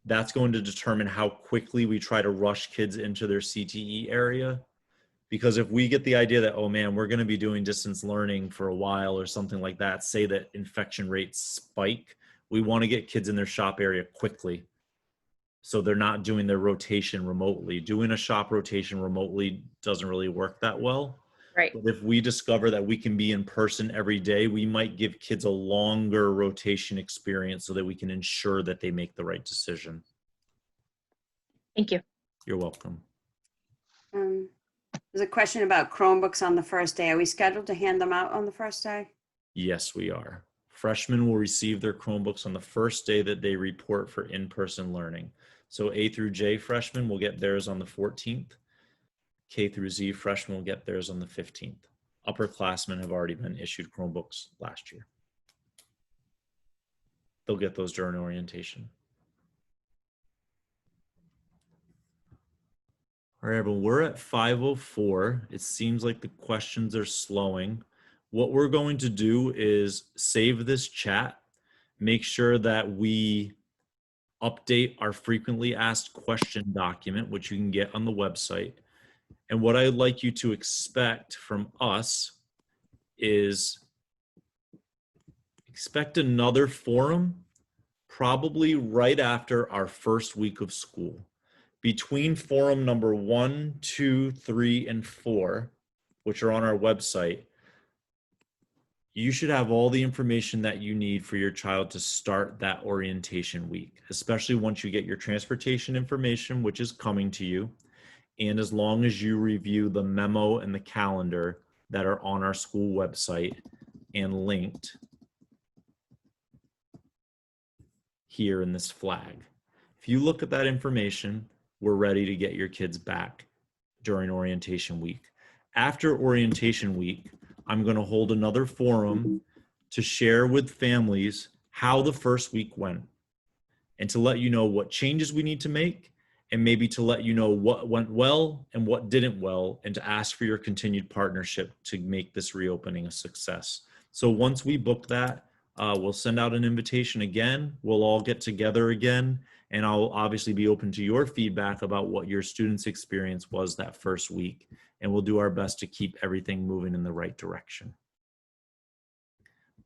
that's going to determine how quickly we try to rush kids into their CTE area. Because if we get the idea that, oh man, we're going to be doing distance learning for a while or something like that, say that infection rates spike, we want to get kids in their shop area quickly. So they're not doing their rotation remotely. Doing a shop rotation remotely doesn't really work that well. Right. But if we discover that we can be in person every day, we might give kids a longer rotation experience so that we can ensure that they make the right decision. Thank you. You're welcome. There's a question about Chromebooks on the first day. Are we scheduled to hand them out on the first day? Yes, we are. Freshmen will receive their Chromebooks on the first day that they report for in-person learning. So A through J freshmen will get theirs on the 14th. K through Z freshmen will get theirs on the 15th. Upperclassmen have already been issued Chromebooks last year. They'll get those during orientation. All right, everyone, we're at 5:04. It seems like the questions are slowing. What we're going to do is save this chat, make sure that we update our frequently asked question document, which you can get on the website. And what I'd like you to expect from us is expect another forum probably right after our first week of school. Between forum number 1, 2, 3, and 4, which are on our website, you should have all the information that you need for your child to start that orientation week, especially once you get your transportation information, which is coming to you. And as long as you review the memo and the calendar that are on our school website and linked here in this flag. If you look at that information, we're ready to get your kids back during orientation week. After orientation week, I'm going to hold another forum to share with families how the first week went and to let you know what changes we need to make and maybe to let you know what went well and what didn't well and to ask for your continued partnership to make this reopening a success. So once we book that, we'll send out an invitation again. We'll all get together again, and I'll obviously be open to your feedback about what your students' experience was that first week, and we'll do our best to keep everything moving in the right direction.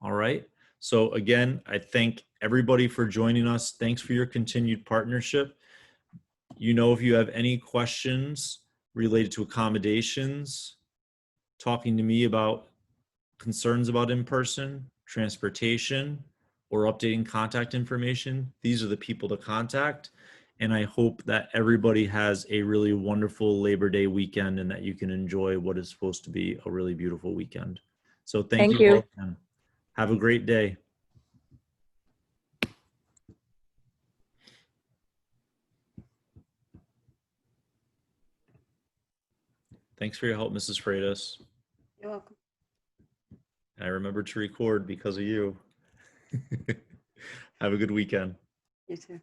All right. So again, I thank everybody for joining us. Thanks for your continued partnership. You know, if you have any questions related to accommodations, talking to me about concerns about in-person, transportation, or updating contact information, these are the people to contact. And I hope that everybody has a really wonderful Labor Day weekend and that you can enjoy what is supposed to be a really beautiful weekend. So thank you all again. Have a great day. Thanks for your help, Mrs. Freitas. You're welcome. I remember to record because of you. Have a good weekend. You too.